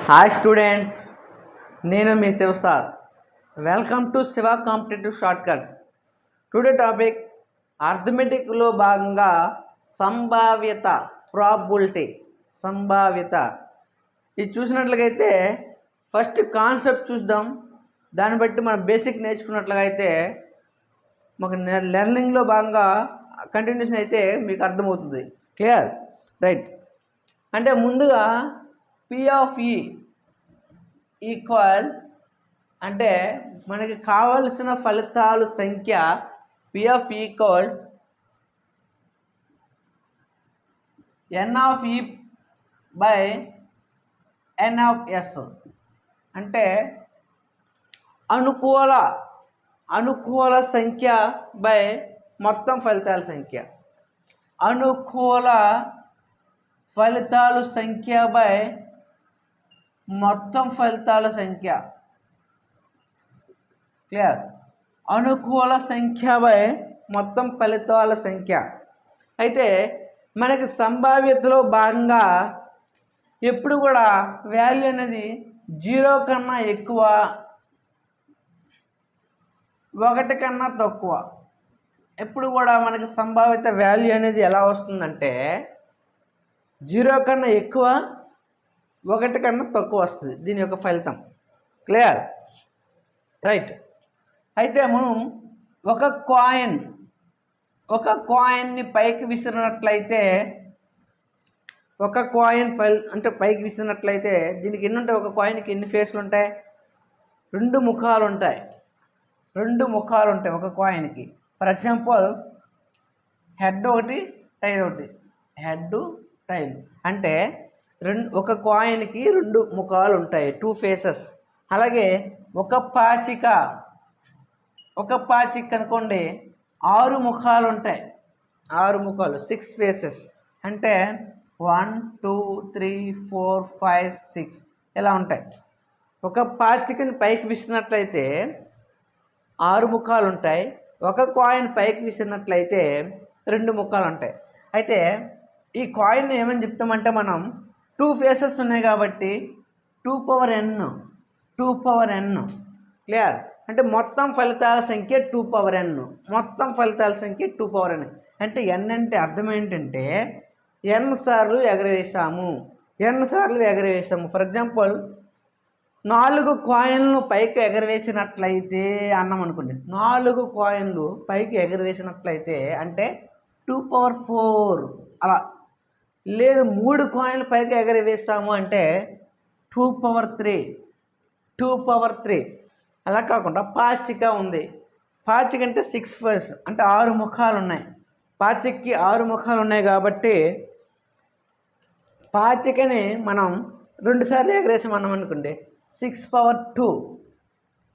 Hi students, నేను మీ Shiva sir. Welcome to Shiva competitive shortcuts. Today topic అర్థమెటిక్లో భాగంగా సంభావ్యత, ప్రాబబిలిటీ. సంభావ్యత ఇది చూసినట్లయితే ఫస్ట్ కాన్సెప్ట్ చూద్దాం. దాన్ని బట్టి మనం బేసిక్ నేర్చుకున్నట్లుగా అయితే మాకు లెర్నింగ్లో భాగంగా కంటిన్యూషన్ అయితే మీకు అర్థమవుతుంది. క్లియర్? రైట్. అంటే ముందుగా P of E ఈక్వల్ అంటే మనకి కావలసిన ఫలితాలు సంఖ్య P of E equal N of E by N of S. అంటే అనుకూల సంఖ్య బై మొత్తం ఫలితాల సంఖ్య. అనుకూల ఫలితాలు సంఖ్య బై మొత్తం ఫలితాల సంఖ్య. క్లియర్? అనుకూల సంఖ్య బై మొత్తం ఫలితాల సంఖ్య. అయితే మనకి సంభావ్యతలో భాగంగా ఎప్పుడు కూడా వాల్యూ అనేది 0 కన్నా ఎక్కువ, 1 కన్నా తక్కువ. ఎప్పుడు కూడా మనకి సంభావ్యత వాల్యూ అనేది ఎలా వస్తుందంటే 0 కన్నా ఎక్కువ, 1 కన్నా తక్కువ వస్తుంది దీని యొక్క ఫలితం. క్లియర్? రైట్. అయితే మనం ఒక కాయిన్ని పైకి విసిరినట్లయితే పైకి విసిరినట్లయితే దీనికి ఎన్ని ఉంటాయి? ఒక కాయిన్కి ఎన్ని ఫేస్లు ఉంటాయి? 2 ముఖాలు ఉంటాయి. 2 ముఖాలు ఉంటాయి ఒక కాయిన్కి. ఫర్ ఎగ్జాంపుల్ హెడ్ ఒకటి, టైల్ ఒకటి. హెడ్, టైల్ అంటే ఒక కాయిన్కి 2 ముఖాలు ఉంటాయి, 2 ఫేసెస్. అలాగే ఒక పాచిక అనుకోండి 6 ముఖాలు ఉంటాయి. 6 ముఖాలు, 6 ఫేసెస్. అంటే 1 2 3 4 5 6 ఇలా ఉంటాయి. ఒక పాచికని పైకి విసిరినట్లయితే 6 ముఖాలు ఉంటాయి. ఒక కాయిన్ పైకి విసిరినట్లయితే 2 ముఖాలు ఉంటాయి. అయితే ఈ కాయిన్ ఏమని చెప్తామంటే మనం 2 ఫేసెస్ ఉన్నాయి కాబట్టి 2 పవర్ n. క్లియర్? అంటే మొత్తం ఫలితాల సంఖ్య 2 పవర్ n. మొత్తం ఫలితాల సంఖ్య 2 పవర్ n. అంటే n అంటే అర్థం ఏంటంటే n సార్లు ఎగరవేసాము. ఫర్ ఎగ్జాంపుల్ 4 కాయిన్లు పైకి ఎగరవేసినట్లయితే అన్నాం అనుకోండి. 4 కాయిన్లు పైకి ఎగరవేసినట్లయితే అంటే 2 పవర్ 4 అలా. లేదు 3 కాయిన్లు పైకి ఎగరవేస్తాము అంటే 2 పవర్ 3. అలా కాకుండా పాచిక ఉంది. పాచిక అంటే 6 ఫేస్ అంటే 6 ముఖాలు ఉన్నాయి. పాచికకి 6 ముఖాలు ఉన్నాయి కాబట్టి పాచికని మనం 2 సార్లు ఎగరేసామన్నాం అనుకోండి 6 పవర్ 2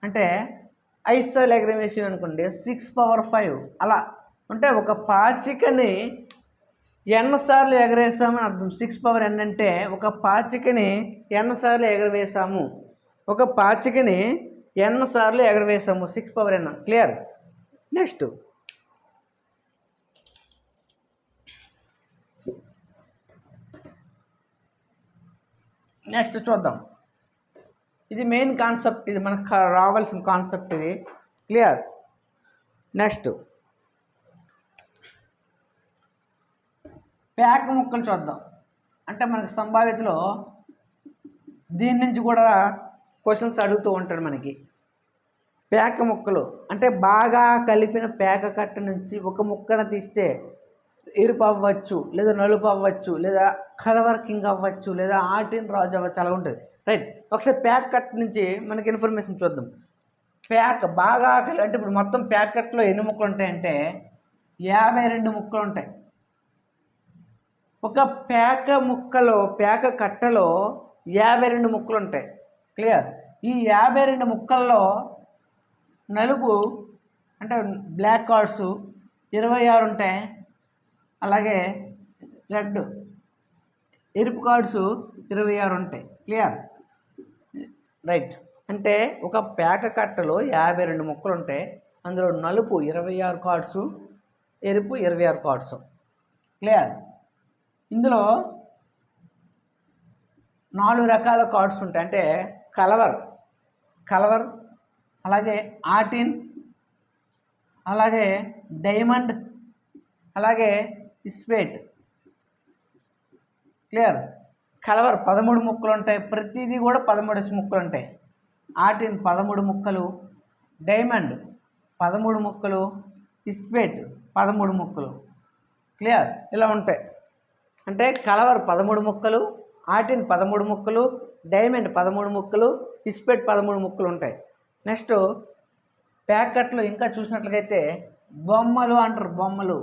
అంటే 5 సార్లు ఎగరవేసాం అనుకోండి 6 పవర్ 5 అలా. అంటే ఒక పాచికని n సార్లు ఎగరేసామని అర్థం. 6 పవర్ n అంటే ఒక పాచికని n సార్లు ఎగరవేసాము. 6 పవర్ n. క్లియర్? నెక్స్ట్ చూద్దాం. ఇది మెయిన్ కాన్సెప్ట్. ఇది మనకు రావాల్సిన కాన్సెప్ట్ ఇది. క్లియర్? నెక్స్ట్ పేక ముక్కలు చూద్దాం. అంటే మనకి సంభావ్యతలో దీని నుంచి కూడా క్వశ్చన్స్ అడుగుతూ ఉంటాడు మనకి. పేక ముక్కలు అంటే బాగా కలిపిన పేక కట్ట నుంచి ఒక ముక్కను తీస్తే ఎరుపు అవ్వచ్చు, లేదా నలుపు అవ్వచ్చు, లేదా కలవర్కింగ్ అవ్వచ్చు, లేదా ఆర్టిన్ రాజు అవ్వచ్చు. అలా ఉంటుంది. రైట్. ఒకసారి పేక కట్ట నుంచి మనకి ఇన్ఫర్మేషన్ చూద్దాం. పేక బాగా అంటే ఇప్పుడు మొత్తం పేక కట్టలో ఎన్ని ముక్కలు ఉంటాయంటే 52 ముక్కలు ఉంటాయి. ఒక పేక కట్టలో 52 ముక్కలు ఉంటాయి. క్లియర్? ఈ 52 ముక్కల్లో నలుపు అంటే బ్లాక్ కార్డ్స్ 26 ఉంటాయి. అలాగే రెడ్ ఎరుపు కార్డ్స్ 26 ఉంటాయి. క్లియర్? రైట్. అంటే ఒక పేక కట్టలో 52 ముక్కలు ఉంటాయి. అందులో నలుపు 26 కార్డ్స్, ఎరుపు 26 కార్డ్స్. క్లియర్? ఇందులో 4 రకాల కార్డ్స్ ఉంటాయి. అంటే కలవర్, అలాగే ఆటిన్, అలాగే డైమండ్, అలాగే స్పేట్. క్లియర్? కలవర్ 13 ముక్కలు ఉంటాయి, ప్రతిదీ కూడా 13 ముక్కలు ఉంటాయి. ఆటిన్ 13 ముక్కలు, డైమండ్ 13 ముక్కలు, స్పేట్ 13 ముక్కలు. క్లియర్? ఇలా ఉంటాయి. అంటే కలవర్ 13 ముక్కలు, ఆటిన్ 13 ముక్కలు, డైమండ్ 13 ముక్కలు, స్పేట్ 13 ముక్కలు ఉంటాయి. నెక్స్ట్ ప్యాకెట్లో ఇంకా చూసినట్లయితే బొమ్మలు అంటారు.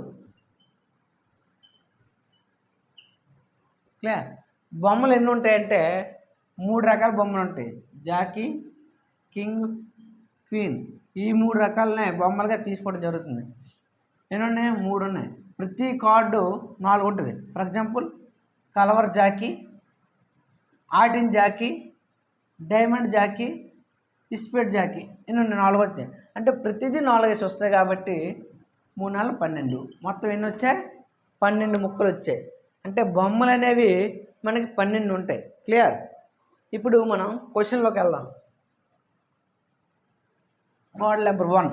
క్లియర్? బొమ్మలు ఎన్ని ఉంటాయంటే 3 రకాల బొమ్మలు ఉంటాయి. Jack, king, queen. ఈ 3 రకాలనే బొమ్మలుగా తీసుకోవడం జరుగుతుంది. ఎన్ని ఉన్నాయి? 3 ఉన్నాయి. ప్రతి కార్డు 4 ఉంటుంది. ఫర్ ఎగ్జాంపుల్ కలవర్ జాకీ, ఆటిన్ jack, diamond jack, spade jack. ఎన్ని ఉన్నాయి? 4 వచ్చాయి. అంటే ప్రతిదీ 4 వస్తాయి కాబట్టి 3 4 12. మొత్తం ఎన్ని వచ్చాయి? 12 ముక్కలు వచ్చాయి. అంటే బొమ్మలు అనేవి మనకి 12 ఉంటాయి. క్లియర్? ఇప్పుడు మనం క్వశ్చన్లోకి వెళ్దాం. Model number 1.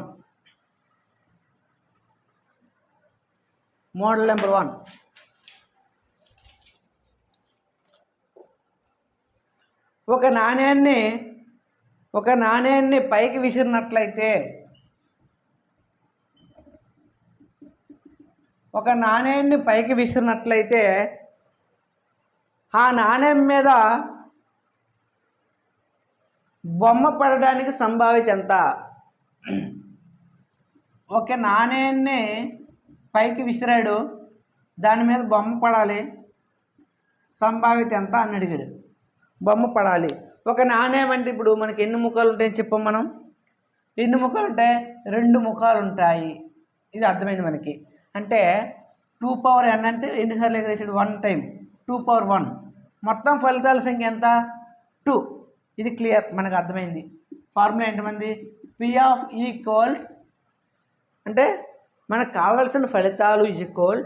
ఒక నాణ్యాన్ని పైకి విసిరినట్లయితే ఆ నాణ్యం మీద బొమ్మ పడడానికి సంభావ్యత ఎంత? ఒక నాణ్యాన్ని పైకి విసిరాడు, దాని మీద బొమ్మ పడాలి, సంభావ్యత ఎంత అని అడిగాడు. బొమ్మ పడాలి. ఒక నాణ్యం అంటే ఇప్పుడు మనకి ఎన్ని ముఖాలు ఉంటాయని చెప్పాం మనం? ఎన్ని ముఖాలు ఉంటాయి? 2 ముఖాలు ఉంటాయి. ఇది అర్థమైంది మనకి. అంటే 2 పవర్ n అంటే ఎన్నిసార్లు ఎగరేసాడు? 1 టైం. 2 పవర్ 1. మొత్తం ఫలితాల సంఖ్య ఎంత? 2. ఇది క్లియర్, మనకు అర్థమైంది. ఫార్ములా ఏంటమంది? P ఆఫ్ ఈక్వల్ అంటే మనకు కావాల్సిన ఫలితాలు ఈక్వల్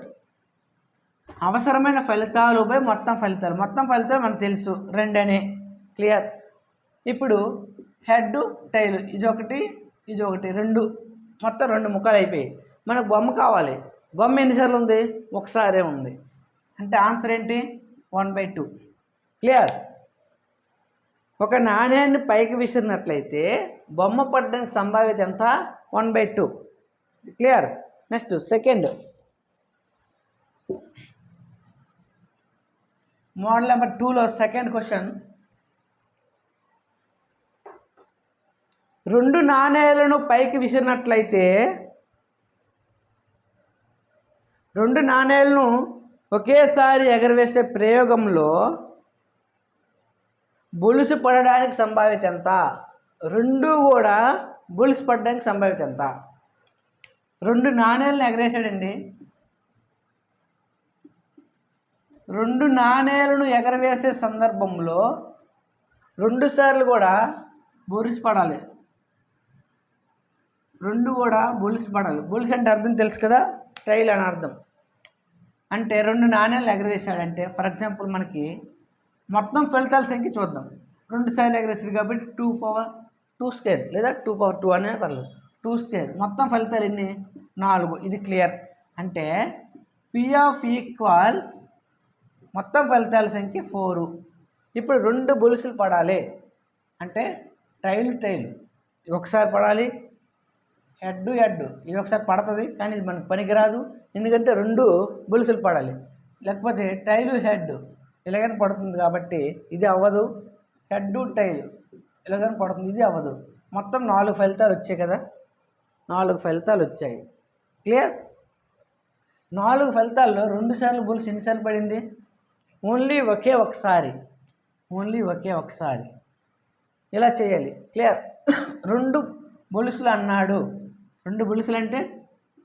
అవసరమైన ఫలితాలు బై మొత్తం ఫలితాలు. మొత్తం ఫలితాలు మనకు తెలుసు 2 అని. క్లియర్? ఇప్పుడు హెడ్, టైల్, ఇదొకటి 2, మొత్తం 2 ముక్కలు అయిపోయాయి. మనకు బొమ్మ కావాలి. బొమ్మ ఎన్నిసార్లు ఉంది? ఒకసారే ఉంది. అంటే ఆన్సర్ ఏంటి? 1/2. క్లియర్? ఒక నాణ్యాన్ని పైకి విసిరినట్లయితే బొమ్మ పడడానికి సంభావ్యత ఎంత? 1/2. Clear? Next second model number 2లో సెకండ్ క్వశ్చన్. 2 నాణేలను పైకి విసిరినట్లయితే 2 నాణేలను ఒకేసారి ఎగరవేసే ప్రయోగంలో బొలుసు పడడానికి సంభావ్యత ఎంత? 2 కూడా బొలుసు పడడానికి సంభావ్యత ఎంత? 2 నాణేలను ఎగరేసాడండి. 2 నాణేలను ఎగరవేసే సందర్భంలో 2 సార్లు కూడా బొలుసు పడాలి. 2 కూడా బొలుసు పడాలి. బొలుసు అంటే అర్థం తెలుసు కదా? టైల్ అని అర్థం. అంటే 2 నాణేలను ఎగరవేసాడంటే ఫర్ ఎగ్జాంపుల్ మనకి మొత్తం ఫలితాల సంఖ్య చూద్దాం. 2 సార్లు ఎగరేసాడు కాబట్టి 2 పవర్ 2 స్క్వేర్ లేదా 2 పవర్ 2 అనే పర్లేదు. 2 స్క్వేర్. మొత్తం ఫలితాలు ఎన్ని? 4. ఇది క్లియర్. అంటే P ఆఫ్ ఈక్వల్ మొత్తం ఫలితాల సంఖ్య 4. ఇప్పుడు 2 బొలుసులు పడాలి అంటే టైల్ ఇది ఒకసారి పడాలి, హెడ్ ఇది ఒకసారి పడుతుంది. కానీ ఇది మనకు పనికిరాదు, ఎందుకంటే 2 బొలుసులు పడాలి. లేకపోతే టైలు హెడ్ ఇలాగని పడుతుంది కాబట్టి ఇది అవ్వదు. హెడ్ టైల్ ఇలాగని పడుతుంది, ఇది అవ్వదు. మొత్తం 4 ఫలితాలు వచ్చాయి కదా? 4 ఫలితాలు వచ్చాయి. క్లియర్? 4 ఫలితాల్లో 2 సార్లు బొలుసు ఎన్నిసార్లు పడింది? ఓన్లీ ఒకే ఒకసారి. ఇలా చేయాలి. క్లియర్? 2 బొలుసులు అన్నాడు. 2 బొలుసులు అంటే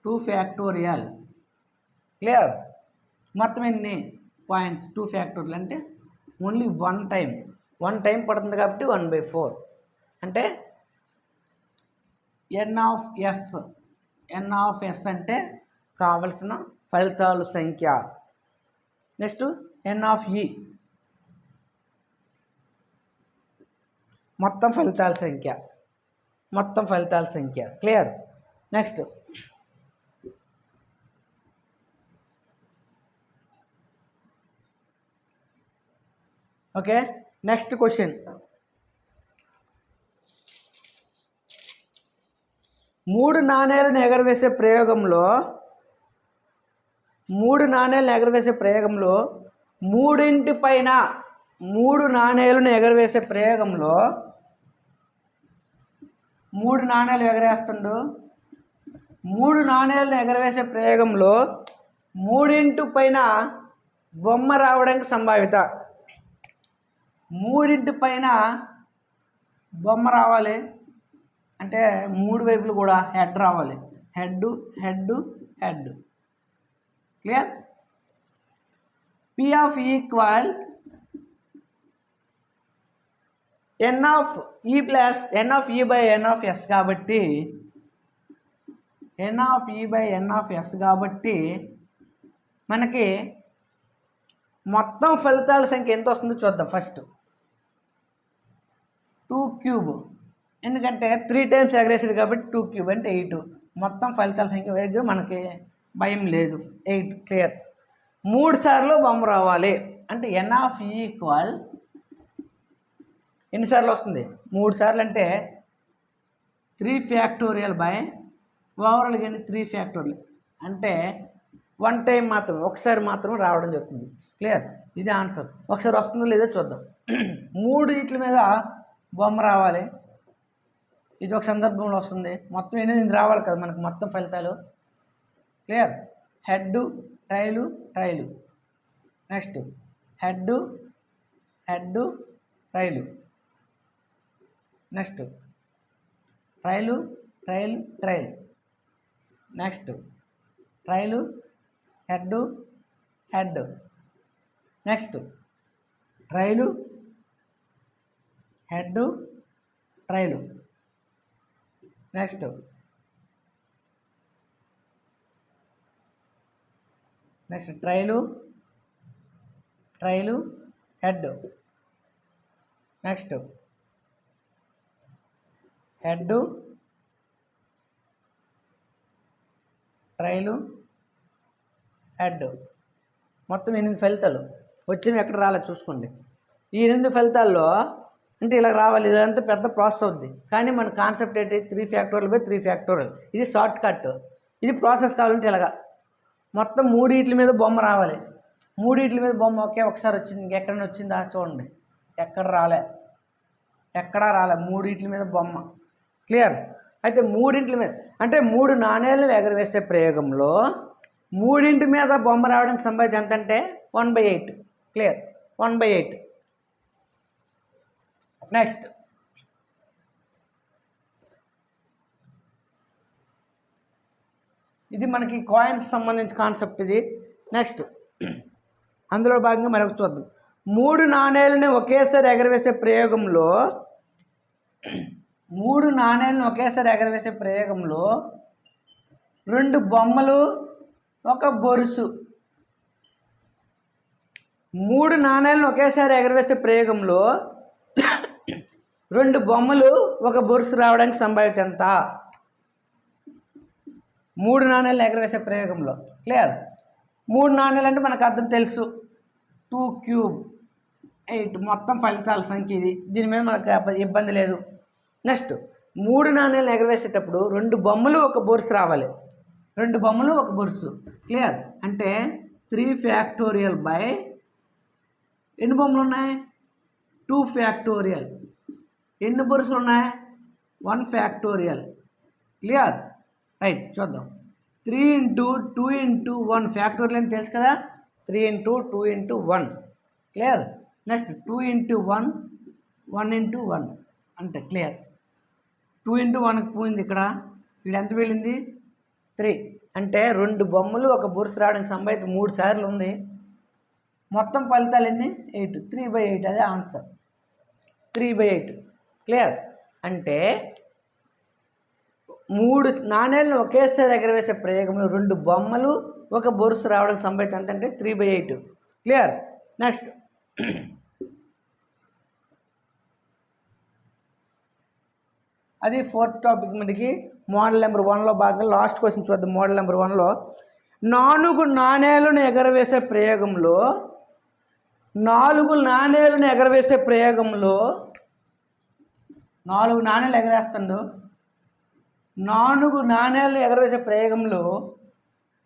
2 ఫ్యాక్టోరియల్. క్లియర్? మొత్తం ఎన్ని పాయింట్స్? 2 ఫ్యాక్టోరియల్ అంటే ఓన్లీ 1 టైం పడుతుంది కాబట్టి 1/4. అంటే n ఆఫ్ ఎస్ అంటే కావలసిన ఫలితాలు సంఖ్య. నెక్స్ట్ n ఆఫ్ ఈ మొత్తం ఫలితాల సంఖ్య clear. Next okay. Next question, 3 నాణేలను ఎగరవేసే ప్రయోగంలో మూడింటిపైన 3 నాణేలను ఎగరవేసే ప్రయోగంలో 3 నాణేలు ఎగరేస్తుండు. 3 నాణేలను ఎగరవేసే ప్రయోగంలో మూడింటిపైన బొమ్మ రావడానికి సంభావ్యత. మూడింటిపైన బొమ్మ రావాలి అంటే 3 వైపులు కూడా హెడ్ రావాలి. Head clear. P of E equal N of E plus N of E by N of S కాబట్టి N of E by N of S కాబట్టి మనకి మొత్తం ఫలితాల సంఖ్య ఎంత వస్తుందో చూద్దాం. ఫస్ట్ 2 క్యూబ్, ఎందుకంటే 3 టైమ్స్ ఎగరేసాడు కాబట్టి 2 క్యూబ్ అంటే 8. మొత్తం ఫలితాల సంఖ్య దగ్గర మనకి భయం లేదు, 8 క్లియర్. 3 సార్లు బొమ్మ రావాలి అంటే ఎన్ ఆఫ్ ఈ ఈక్వల్ ఎన్నిసార్లు వస్తుంది? 3 సార్లు అంటే 3 ఫ్యాక్టోరియల్ బై ఓవరాల్ కానీ 3 ఫ్యాక్టోరియల్ అంటే 1 టైం మాత్రం, ఒకసారి మాత్రం రావడం జరుగుతుంది. క్లియర్. ఇది ఆన్సర్. ఒకసారి వస్తుందో లేదో చూద్దాం. 3 వీటి మీద బొమ్మ రావాలి, ఇది ఒక సందర్భంలో వస్తుంది. మొత్తం 8 రావాలి కదా మనకు మొత్తం ఫలితాలు. క్లియర్. హెడ్ ట్రైలు. నెక్స్ట్ హెడ్ ట్రైలు. నెక్స్ట్ ట్రైలు. నెక్స్ట్ ట్రైలు హెడ్. నెక్స్ట్ ట్రైలు హెడ్ ట్రైలు. నెక్స్ట్ ట్రైలు హెడ్. నెక్స్ట్ హెడ్ ట్రైలు హెడ్. మొత్తం 8 ఫలితాలు వచ్చినవి. ఎక్కడ రాలేదు చూసుకోండి. ఈ 8 ఫలితాల్లో అంటే ఇలా రావాలి. ఇదంతా పెద్ద ప్రాసెస్ అవుద్ది. కానీ మన కాన్సెప్ట్ ఏంటి? 3 ఫ్యాక్టోరియల్ బై 3 ఫ్యాక్టోరియల్. ఇది షార్ట్ కట్. ఇది ప్రాసెస్ కావాలంటే ఇలాగా మొత్తం 3 వీటి మీద బొమ్మ రావాలి. 3 వీటి మీద బొమ్మ ఒకసారి వచ్చింది. ఇంకెక్కడైనా వచ్చిందా చూడండి. ఎక్కడా రాలే. 3 వీటి మీద బొమ్మ. క్లియర్. అయితే 3 మీద అంటే 3 నాణేలను ఎగరవేసే ప్రయోగంలో 3 మీద బొమ్మ రావడానికి సంభావ్యత ఎంత అంటే 1/8. క్లియర్. 1/8. నెక్స్ట్ ఇది మనకి కాయిన్స్ సంబంధించిన కాన్సెప్ట్ ఇది. నెక్స్ట్ అందులో భాగంగా మరొక చూద్దాం. 3 నాణేలను ఒకేసారి ఎగరవేసే ప్రయోగంలో 2 బొమ్మలు ఒక బొరుసు. 3 నాణేలను ఒకేసారి ఎగరవేసే ప్రయోగంలో 2 బొమ్మలు ఒక బొరుసు రావడానికి సంభావ్యత ఎంత? 3 నాణేలను ఎగరవేసే ప్రయోగంలో. క్లియర్. 3 నాణేలు అంటే మనకు అర్థం తెలుసు. 2 క్యూబ్ 8 మొత్తం ఫలితాల సంఖ్య ఇది. దీని మీద మనకు ఇబ్బంది లేదు. నెక్స్ట్ 3 నాణేలు ఎగరవేసేటప్పుడు 2 బొమ్మలు ఒక బొరుసు రావాలి. 2 బొమ్మలు ఒక బొరుసు. క్లియర్. అంటే 3 ఫ్యాక్టోరియల్ బై ఎన్ని బొమ్మలు ఉన్నాయి? 2 ఫ్యాక్టోరియల్. ఎన్ని బొరుసులు ఉన్నాయి? 1 ఫ్యాక్టోరియల్. క్లియర్. రైట్. చూద్దాం. 3 × 2 × 1 ఫ్యాక్టోరియల్ అని తెలుసు కదా. 3 × 2 × 1. క్లియర్. నెక్స్ట్ 2 × 1 1 × 1 అంటే క్లియర్. 2 × 1కి పోయింది ఇక్కడ. ఇక్కడ ఎంత వెళ్ళింది? 3. అంటే 2 బొమ్మలు ఒక బొరుసు రావడానికి సంభావ్యత 3 సార్లు ఉంది. మొత్తం ఫలితాలు ఎన్ని? 8. 3/8 అదే ఆన్సర్. 3/8. క్లియర్. అంటే 3 నాణేలను ఒకేసారి ఎగరవేసే ప్రయోగంలో 2 బొమ్మలు ఒక బొరుసు రావడానికి సంభావ్యత ఎంత అంటే 3/8. క్లియర్. నెక్స్ట్ అది 4th టాపిక్ మనకి మోడల్ నెంబర్ 1లో భాగంగా లాస్ట్ క్వశ్చన్ చూద్దాం. మోడల్ నెంబర్ 1లో 4 నాణేలను ఎగరవేసే ప్రయోగంలో 4 నాణేలను ఎగరవేసే ప్రయోగంలో 4 నాణేలు ఎగరేస్తాడు. 4 నాణేలను ఎగరవేసే ప్రయోగంలో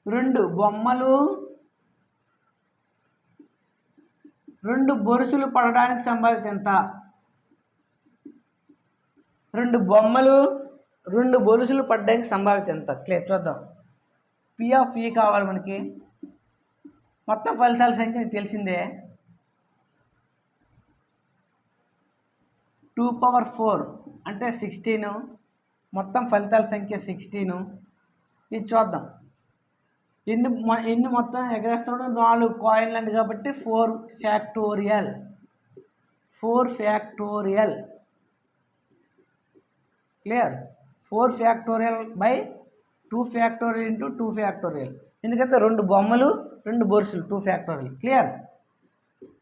2 బొమ్మలు 2 బొరుసులు పడడానికి సంభావ్యత ఎంత? 2 బొమ్మలు 2 బొలుసులు పడడానికి సంభావ్యత ఎంత? క్లియర్ చూద్దాం. పి ఆఫ్ ఈ కావాలి మనకి. మొత్తం ఫలితాల సంఖ్య నీకు తెలిసిందే. 2⁴ అంటే 16. మొత్తం ఫలితాల సంఖ్య 16. ఇది చూద్దాం. ఎన్ని మొత్తం ఎగరేస్తున్నాడు? 4 కాయిన్లు అండి కాబట్టి 4 factorial. 4 factorial clear. 4 factorial by 2 factorial into 2 factorial. ఎందుకంటే 2 బొమ్మలు 2 బొరుసులు 2 factorial. Clear.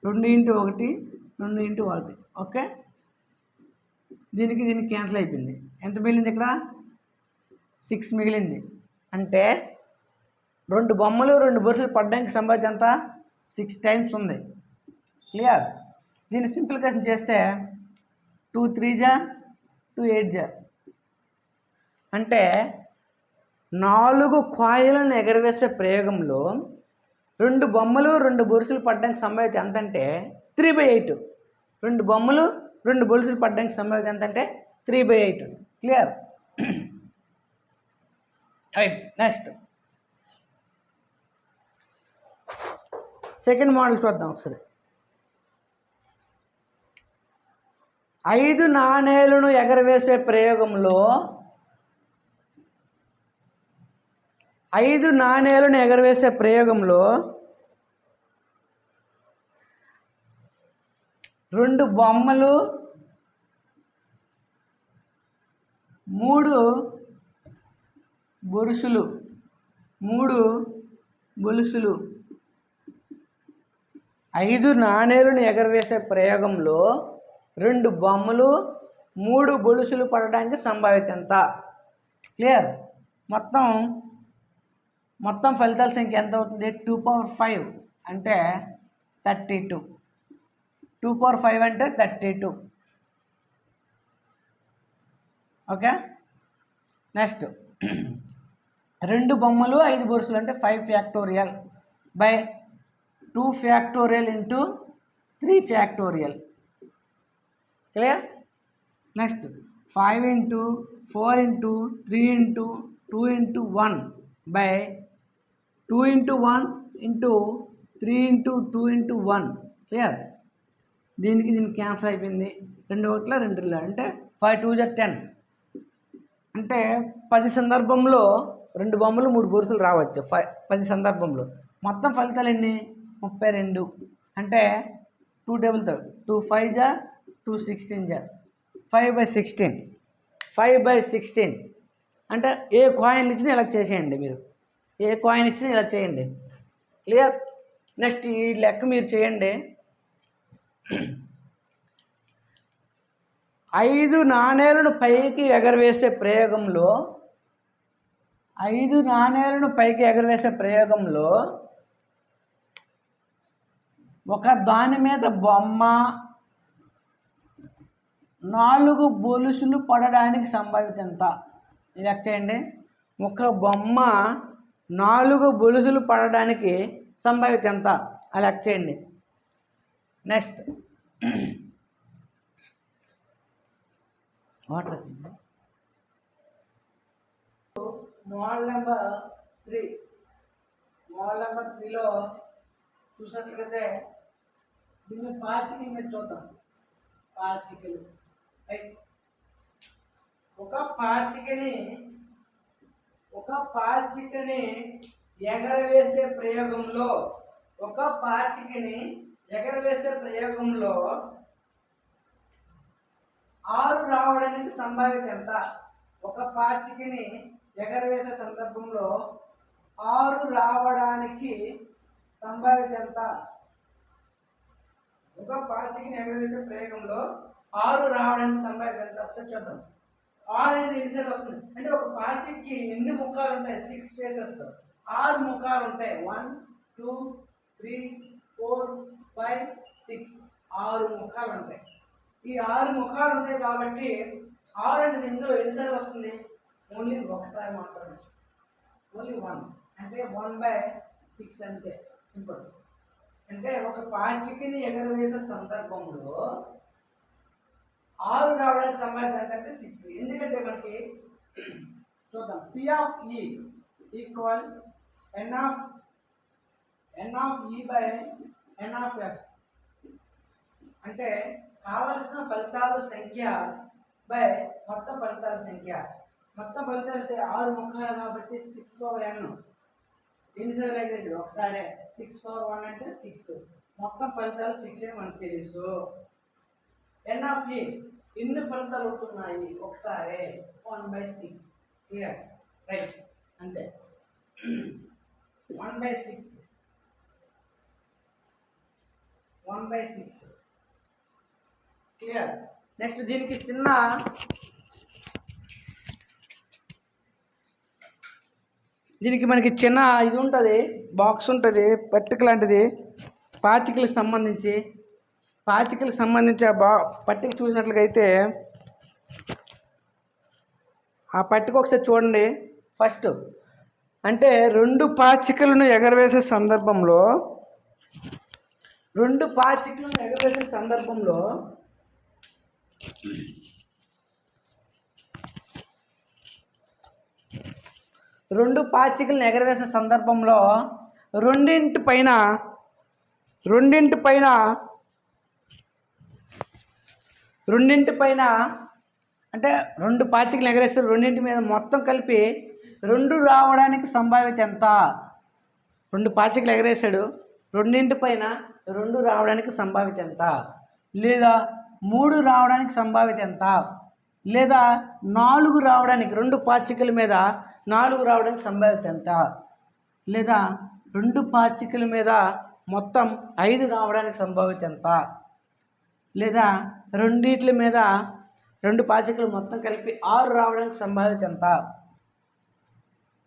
2 into 1 2 into 1. Okay, దీనికి క్యాన్సిల్ అయిపోయింది. ఎంత మిగిలింది ఇక్కడ? 6 మిగిలింది. అంటే 2 బొమ్మలు 2 బొరుసులు పడడానికి సంభావ్యత ఎంత? 6 టైమ్స్ ఉంది. క్లియర్. దీన్ని సింప్లిఫికేషన్ చేస్తే 2 3 జా 2 8 జా అంటే 4 కాయిన్లను ఎగరవేసే ప్రయోగంలో 2 బొమ్మలు 2 బొరుసులు పడడానికి సంభావ్యత ఎంత అంటే 3/8. 2 బొమ్మలు 2 బొలుసులు పడడానికి సంభావ్యత ఎంత అంటే 3/8. Clear. Right. Next second model చూద్దాం ఒకసారి. 5 నాణేలను ఎగరవేసే ప్రయోగంలో 5 నాణేలను ఎగరవేసే ప్రయోగంలో 2 బొమ్మలు 3 బొరుసులు 3 బొలుసులు 5 నాణేలను ఎగరవేసే ప్రయోగంలో 2 బొమ్మలు 3 బొలుసులు పడడానికి సంభావ్యత ఎంత? క్లియర్. మొత్తం ఫలితాల సంఖ్య ఎంత అవుతుంది? 2⁵ అంటే 32. 2⁵ అంటే 32. ఓకే. నెక్స్ట్ 2 బొమ్మలు 5 బొరుసులు అంటే 5 factorial by 2 factorial into 3 factorial. Clear. Next 5 into 4 into 3 into 2 into 1 by 2 into 1 into 3 into 2 into 1. Clear. దీనికి క్యాన్సిల్ అయిపోయింది. 2 1 2 అంటే 5 2 జా 10. అంటే 10 సందర్భంలో 2 బొమ్మలు 3 బొరుసులు రావచ్చు. 10 సందర్భంలో. మొత్తం ఫలితాలు ఎన్ని? 32. అంటే 2 2 2 5 జా 2 16 జా 5/16. 5/16 అంటే ఏ కాయిన్ ఇచ్చినా ఇలా చేసేయండి. మీరు ఏ కాయిన్ ఇచ్చినా ఇలా చేయండి. క్లియర్. నెక్స్ట్ ఈ లెక్క మీరు చేయండి. 5 నాణేలను పైకి ఎగరవేసే ప్రయోగంలో 5 నాణేలను పైకి ఎగరవేసే ప్రయోగంలో ఒక దాని మీద బొమ్మ 4 బొలుసులు పడడానికి సంభావ్యత ఎంత? లెక్క చేయండి. ఒక బొమ్మ 4 బొలుసులు పడడానికి సంభావ్యత ఎంత? లెక్క చేయండి. నెక్స్ట్ వాటర్ మోడల్ నెంబర్ 3. మోడల్ నెంబర్ 3లో చూసినట్లయితే దీన్ని పాచికల మీద చూద్దాం. పాచికలు. ఒక పాచికని ఎగరవేసే ప్రయోగంలో 6 రావడానికి సంభావ్యత ఎంత? ఒక పాచికని ఎగరవేసే సందర్భంలో 6 రావడానికి సంభావ్యత ఎంత? ఒక పాచికని ఎగరవేసే ప్రయోగంలో 6 రావడానికి సంభావ్యత ఎంత? ఒకసారి చూద్దాం. ఆర్ అనేది ఎన్నిసార్లు వస్తుంది అంటే ఒక పాచికకి ఎన్ని ముఖాలు ఉంటాయి 6 ఫేసెస్ 6 ముఖాలు ఉంటాయి 1 2 3 4 5 6 6 ముఖాలు ఉంటాయి ఈ 6 ముఖాలు ఉంటాయి కాబట్టి ఆర్ అనేది ఇందులో ఎన్నిసార్లు వస్తుంది ఓన్లీ ఒకసారి మాత్రమే ఓన్లీ 1 అంటే 1/6 అంతే సింపుల్ అంటే ఒక పాచికని ఎగరవేసే సందర్భంలో 6 రావడానికి సంబంధించి అంటే 6 ఎందుకంటే మనకి చూద్దాం P of E equal N of E by N of S అంటే కావలసిన ఫలితాల సంఖ్య బై మొత్తం ఫలితాల సంఖ్య మొత్తం ఫలితాలు అంటే 6 ముఖాలు కాబట్టి 6/n ఎన్నిసార్లు అయితే ఒకసారి 6/1 అంటే 6 మొత్తం ఫలితాలు 6 అని మనకు తెలుసు N ఆఫ్ E ఎన్ని ఫలితాలు అవుతున్నాయి ఒకసారి 1/6 క్లియర్ రైట్ అంతే 1/6 క్లియర్ నెక్స్ట్ దీనికి చిన్న మనకి చిన్న ఇది ఉంటుంది బాక్స్ ఉంటుంది పట్టిక లాంటిది పాచికలకు సంబంధించి ఆ పట్టిక చూసినట్లుగా అయితే ఆ పట్టిక ఒకసారి చూడండి ఫస్ట్ అంటే 2 పాచికలను ఎగరవేసే సందర్భంలో 2 పాచికలను ఎగరవేసే సందర్భంలో రెండింటి పైన అంటే 2 పాచికలు ఎగరేస్తే రెండింటి మీద మొత్తం కలిపి 2 రావడానికి సంభావ్యత ఎంత 2 పాచికలు ఎగరేసాడు రెండింటి పైన 2 రావడానికి సంభావ్యత ఎంత లేదా 3 రావడానికి సంభావ్యత ఎంత లేదా 4 రావడానికి 2 పాచికల మీద 4 రావడానికి సంభావ్యత ఎంత లేదా 2 పాచికల మీద మొత్తం 5 రావడానికి సంభావ్యత ఎంత లేదా రెండిట్ల మీద 2 పాచికలు మొత్తం కలిపి 6 రావడానికి సంభావ్యత ఎంత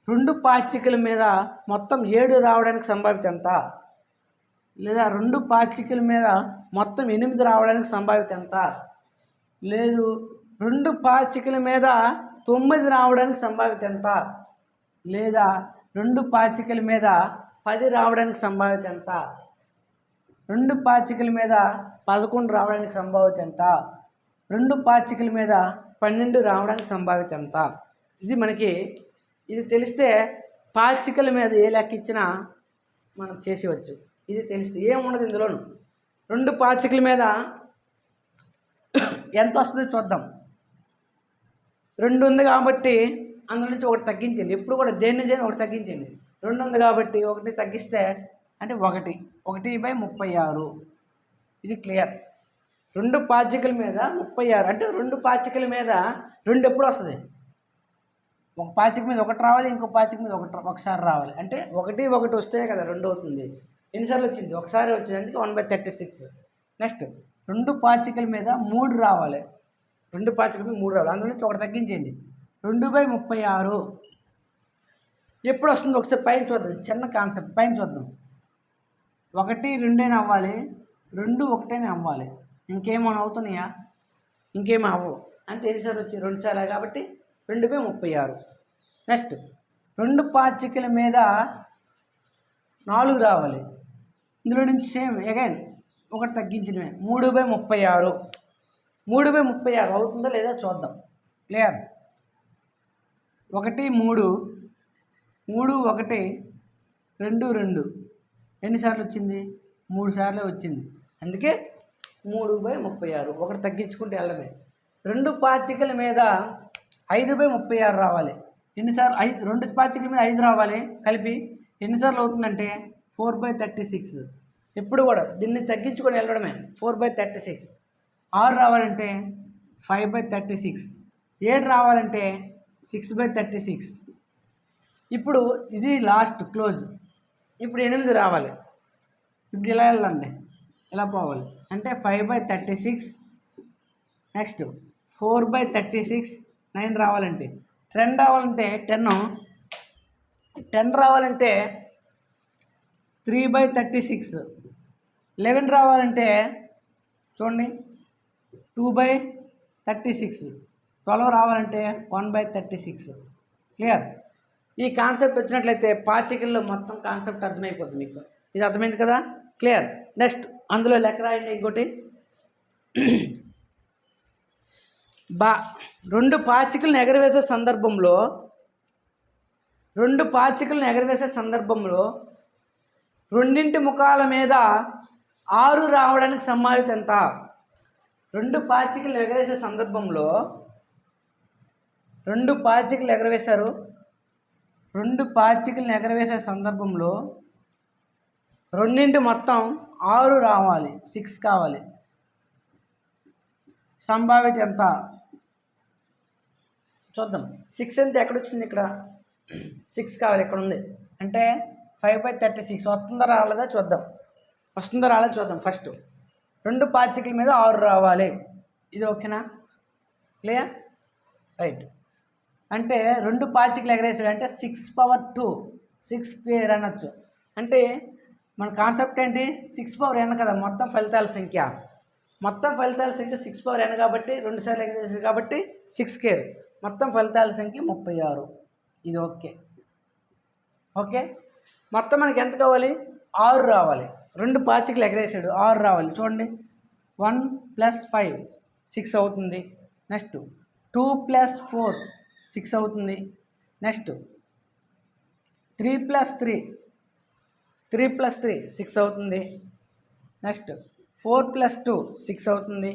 2 పాచికల మీద మొత్తం 7 రావడానికి సంభావ్యత ఎంత లేదా 2 పాచికల మీద మొత్తం 8 రావడానికి సంభావ్యత ఎంత లేదు 2 పాచికల మీద 9 రావడానికి సంభావ్యత ఎంత లేదా 2 పాచికల మీద 10 రావడానికి సంభావ్యత ఎంత 2 పాచికల మీద 11 రావడానికి సంభావ్యత ఎంత 2 పాచికల మీద 12 రావడానికి సంభావ్యత ఎంత ఇది తెలిస్తే పాచికల మీద ఏ లెక్క ఇచ్చినా మనం చేసేవచ్చు ఇది తెలిస్తే ఏముండదు ఇందులోను 2 పాచికల మీద ఎంత వస్తుందో చూద్దాం 2 ఉంది కాబట్టి అందులో నుంచి ఒకటి తగ్గించండి ఎప్పుడు కూడా దేన్ని ఒకటి తగ్గించండి 2 ఉంది కాబట్టి ఒకటి తగ్గిస్తే అంటే 1/36 ఇది క్లియర్ 2 పాచికల మీద 36 అంటే 2 పాచికల మీద 2 ఎప్పుడు వస్తుంది ఒక పాచిక మీద 1 రావాలి ఇంకో పాచిక మీద ఒకసారి రావాలి అంటే 1 వస్తే కదా 2 అవుతుంది ఎన్నిసార్లు వచ్చింది ఒకసారి వచ్చింది అందుకే 1/36 నెక్స్ట్ 2 పాచికల మీద 3 రావాలి 2 పాచికల మీద 3 రావాలి అందులో నుంచి ఒకటి తగ్గించండి 2/36 ఎప్పుడు వస్తుంది ఒకసారి పైన చూద్దాం చిన్న కాన్సెప్ట్ పైన చూద్దాం 1 2 అవ్వాలి 2 1 అవ్వాలి ఇంకేమైనా అవుతున్నాయా ఇంకేమీ అవ్వవు అంటే ఎన్నిసార్లు వచ్చి 2 సార్లు కాబట్టి 2/36 నెక్స్ట్ 2 పాచికల మీద 4 రావాలి ఇందులో నుంచి సేమ్ అగైన్ ఒకటి తగ్గించడమే 3/36 3/36 అవుతుందో లేదో చూద్దాం క్లియర్ 1 3 3 1 2 2 ఎన్నిసార్లు వచ్చింది 3 సార్లే వచ్చింది అందుకే 3/36 ఒకటి తగ్గించుకుంటే వెళ్ళడమే 2 పాచికల మీద 5/36 రావాలి ఎన్నిసార్లు 2 పాచికల మీద 5 రావాలి కలిపి ఎన్నిసార్లు అవుతుందంటే 4/36 ఎప్పుడు కూడా దీన్ని తగ్గించుకొని వెళ్ళడమే 4/36 6 రావాలంటే 5/36 7 రావాలంటే 6/36 ఇప్పుడు ఇది లాస్ట్ క్లోజ్ ఇప్పుడు 8 రావాలి ఇప్పుడు ఇలా వెళ్ళండి ఇలా పోవాలి అంటే 5/36 నెక్స్ట్ 4/36 9 రావాలంటే, 10 రావాలంటే 10 రావాలంటే 3/36, 11 రావాలంటే చూడండి 2/36, 12 రావాలంటే 1/36. క్లియర్? ఈ కాన్సెప్ట్ వచ్చినట్లయితే పాచికల్లో మొత్తం కాన్సెప్ట్ అర్థమైపోతుంది మీకు. ఇది అర్థమైంది కదా? క్లియర్? నెక్స్ట్ అందులో లెక్క రాయండి. ఇంకోటి రెండు పాచికలను ఎగరవేసే సందర్భంలో రెండింటి ముఖాల మీద 6 రావడానికి సంభావ్యత ఎంత? రెండు పాచికలు ఎగరేసే సందర్భంలో రెండు పాచికలు ఎగరవేసే సందర్భంలో రెండింటి మొత్తం 6 రావాలి, 6 కావాలి. సంభావ్యత ఎంత చూద్దాం. 6 ఎంత ఎక్కడొచ్చింది? ఇక్కడ 6 కావాలి, ఇక్కడ ఉంది. అంటే 5/36 వస్తుందా రాలేదా చూద్దాం. ఫస్ట్ రెండు పాచికల మీద 6 రావాలి. ఇది ఓకేనా? క్లియర్? రైట్. అంటే రెండు పాచికలు ఎగరేసాడు అంటే 6/2, 6 స్క్వేర్ అనొచ్చు. అంటే మన కాన్సెప్ట్ ఏంటి? 6/n కదా మొత్తం ఫలితాల సంఖ్య. 6/n కాబట్టి 2 సార్లు ఎగరేసాడు కాబట్టి 6 స్క్వేర్. మొత్తం ఫలితాల సంఖ్య 36. ఇది ఓకే. మొత్తం మనకి ఎంత కావాలి? 6 రావాలి. రెండు పాచికలు ఎగరేసాడు, 6 రావాలి. చూడండి, 1 + 5 6 అవుతుంది. నెక్స్ట్ 2 + 4 6 అవుతుంది. నెక్స్ట్ 3 + 3 6 అవుతుంది. నెక్స్ట్ 4 + 2 6 అవుతుంది.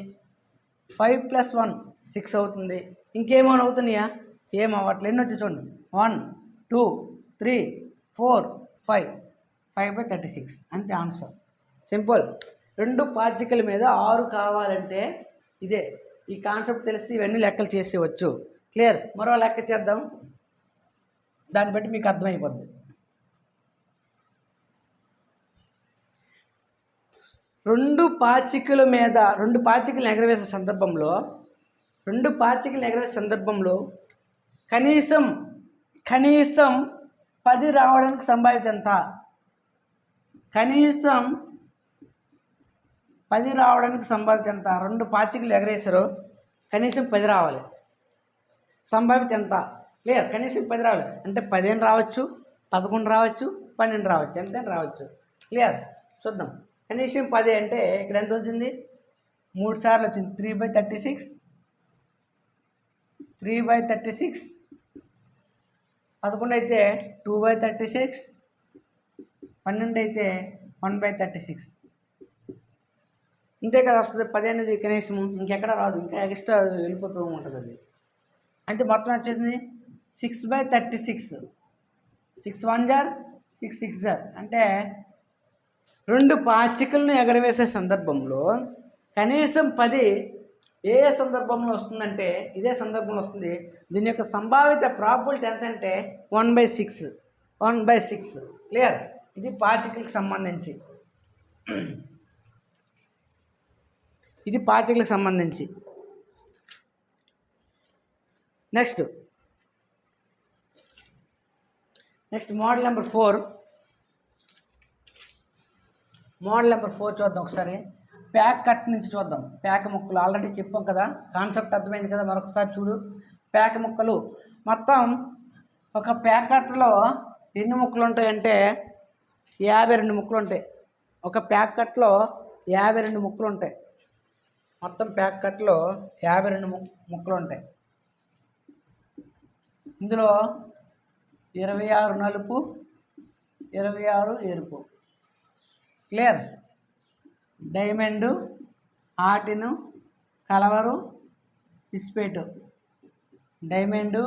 5 + 1 6 అవుతుంది. ఇంకేమైనా అవుతున్నాయా? ఏం అవ్వట్లేదు. ఎన్ని వచ్చి చూడండి, 1 2 3 4 5, 5/36 అంతే ఆన్సర్. సింపుల్. రెండు పాచికల మీద 6 కావాలంటే ఇదే. ఈ కాన్సెప్ట్ తెలిస్తే ఇవన్నీ లెక్కలు చేసేవచ్చు. క్లియర్? మరో లెక్క చేద్దాం, దాన్ని బట్టి మీకు అర్థమైపోద్ది. రెండు పాచికలు ఎగరవేసే సందర్భంలో కనీసం 10 రావడానికి సంభావ్యత ఎంత? రెండు పాచికలు ఎగరేసారు, కనీసం 10 రావాలి. సంభావ్యత ఎంత? లేదు, కనీసం 10 రావాలి. అంటే 15 రావచ్చు, 11 రావచ్చు, 12 రావచ్చు, ఎంతైనా రావచ్చు. క్లియర్? చూద్దాం. కనీసం 10 అంటే ఇక్కడ ఎంత వచ్చింది? 3 సార్లు వచ్చింది. 3/36, 3/36. 11 అయితే 2/36, 12 అయితే 1/36. ఇంతే కదా వస్తుంది. 10 అనేది కనీసం ఇంకెక్కడ రాదు, ఇంకా ఎక్స్ట్రా వెళ్ళిపోతూ ఉంటుంది అది. అంటే మొత్తం వచ్చేసింది 6/36. 6 1 * 6 6 అంటే రెండు పాచికలను ఎగరవేసే సందర్భంలో కనీసం 10 ఏ సందర్భంలో వస్తుందంటే ఇదే సందర్భంలో వస్తుంది. దీని యొక్క సంభావిత ప్రాబిలిటీ ఎంత అంటే 1/6. క్లియర్? ఇది పాచికలకు సంబంధించి. Next model number 4. చూద్దాం ఒకసారి. ప్యాక్ కట్ నుంచి చూద్దాం. ప్యాక్ ముక్కలు ఆల్రెడీ చెప్పాం కదా, కాన్సెప్ట్ అర్థమైంది కదా. మరొకసారి చూడు. ప్యాక్ ముక్కలు మొత్తం ఒక ప్యాక్ కట్టలో ఎన్ని ముక్కలు ఉంటాయంటే 52 ముక్కలు ఉంటాయి. ఒక ప్యాక్ కట్లో 52 ముక్కలు ఉంటాయి. మొత్తం ప్యాక్ కట్లో 52 ముక్కలు ఉంటాయి. ఇందులో 26 నలుపు, 26 ఎరుపు. క్లియర్? డైమండు, ఆటిను, కలవరు, ఇస్పేటు. 13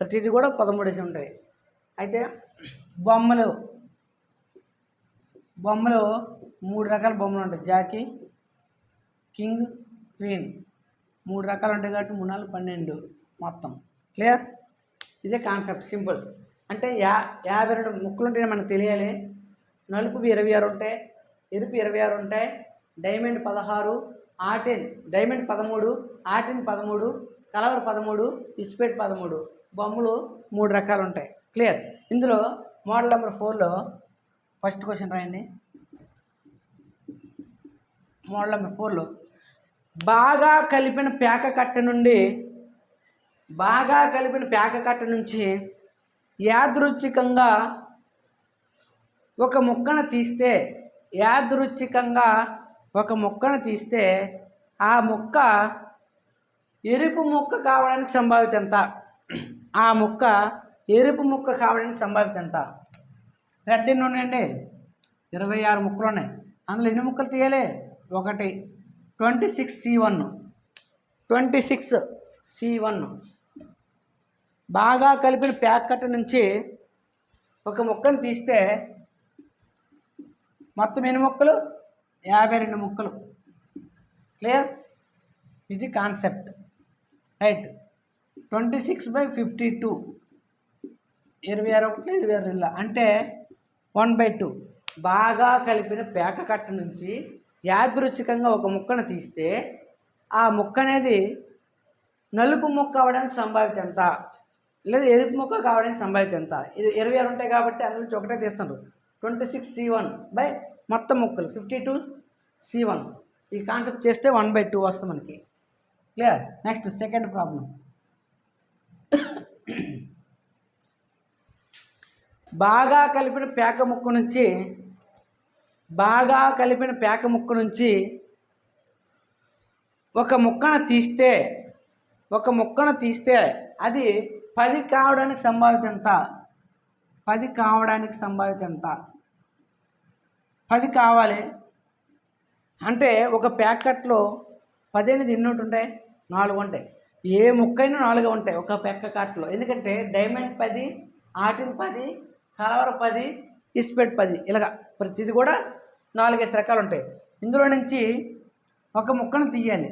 ప్రతిదీ కూడా 13 ఉంటాయి. అయితే బొమ్మలు 3 రకాల బొమ్మలు ఉంటాయి. జాకీ, కింగ్, క్వీన్ 3 రకాలు ఉంటాయి కాబట్టి 3 4 12 మొత్తం. క్లియర్? ఇదే కాన్సెప్ట్. సింపుల్. అంటే 52 ముక్కలు ఉంటాయని మనకు తెలియాలి. నలుపు 26 ఉంటాయి, ఎరుపు 26 ఉంటాయి, డైమండ్ 16, ఆర్టిన్ డైమండ్ 13, ఆర్టిన్ 13, కలవర్ 13, ఇస్పేట్ 13. బొమ్మలు 3 రకాలు ఉంటాయి. క్లియర్. ఇందులో మోడల్ నెంబర్ 4లో ఫస్ట్ క్వశ్చన్ రాయండి. మోడల్ నెంబర్ 4లో బాగా కలిపిన పేక కట్ట నుంచి యాదృచ్ఛికంగా ఒక ముక్కను తీస్తే ఆ ముక్క ఎరుపు ముక్క కావడానికి సంభావ్యత ఎంత? రెడ్ ఎన్ని ఉన్నాయండి? 26 ముక్కలు ఉన్నాయి. అందులో ఎన్ని ముక్కలు తీయాలి? 1. 26C1 బాగా కలిపిన ప్యాక్ కట్ట నుంచి ఒక ముక్కను తీస్తే మొత్తం ఎన్ని ముక్కలు? 52 ముక్కలు. క్లియర్. ఇది కాన్సెప్ట్. రైట్. 26/52 26 అంటే 1/2. బాగా కలిపిన పేక కట్ట నుంచి యాదృచ్ఛికంగా ఒక ముక్కను తీస్తే ఆ ముక్క అనేది నలుపు ముక్క అవడానికి సంభావ్యత ఎంత, లేదా ఎరుపు ముక్క కావడానికి సంభావ్యత ఎంత? ఇది 26 ఉంటాయి కాబట్టి అందులో నుంచి ఒకటే తీస్తున్నారు. 26C1 బై మొత్తం ముక్కలు 52C1. ఈ కాన్సెప్ట్ చేస్తే 1/2 వస్తుంది మనకి. క్లియర్. Next second problem. బాగా కలిపిన పేక ముక్క నుంచి ఒక ముక్కను తీస్తే అది 10 కావడానికి సంభావ్యత ఎంత? 10 కావాలి అంటే ఒక ప్యాకెట్లో 10 అనేది ఎన్ని ఉంటాయి? 4 ఉంటాయి. ఏ ముక్కైనా 4 ఉంటాయి ఒక ప్యాకెట్లో. ఎందుకంటే డైమండ్ 10, ఆర్టిన్ 10, కలవర్ 10, ఇస్పెట్ 10 ఇలాగా ప్రతిది కూడా 4 రకాలు ఉంటాయి. ఇందులో నుంచి ఒక ముక్కను తీయాలి.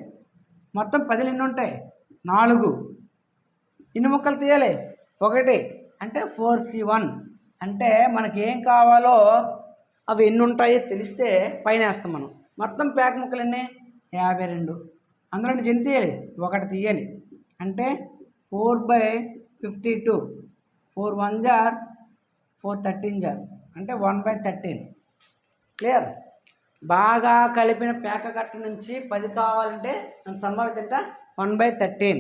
మొత్తం 10 ఎన్ని ఉంటాయి? 4. ఎన్ని ముక్కలు తీయాలి? 1 అంటే 4C1. అంటే మనకి ఏం కావాలో అవి ఎన్ని ఉంటాయో తెలిస్తే పైన వేస్తాం మనం. మొత్తం ప్యాక్ ముక్కలు ఎన్ని? 52. అందులో నుంచి ఎన్ని తీయాలి? 1 తీయాలి. అంటే 4/52. 4 1 జార్ 4 13 జార్ అంటే 1/13. క్లియర్. బాగా కలిపిన పేక కట్ట నుంచి 10 కావాలంటే దాని సంభావ్యత ఎంత? 1/13.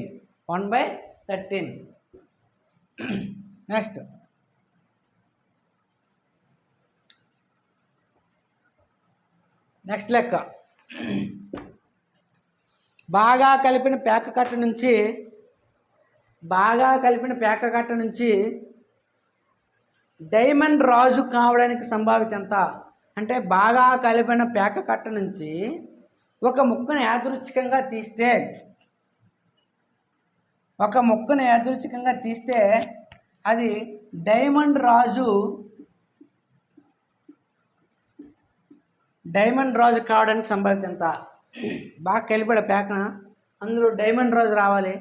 నెక్స్ట్ లెక్క. బాగా కలిపిన పేక కట్ట నుంచి డైమండ్ రాజు కావడానికి సంభావ్యత ఎంత? అంటే బాగా కలిపిన పేక కట్ట నుంచి ఒక ముక్కను యాదృచ్ఛికంగా తీస్తే అది డైమండ్ రాజు కావడానికి సంభావ్యత ఎంత? బాగా కలిపాడు పేకన, అందులో డైమండ్ రాజు రావాలి.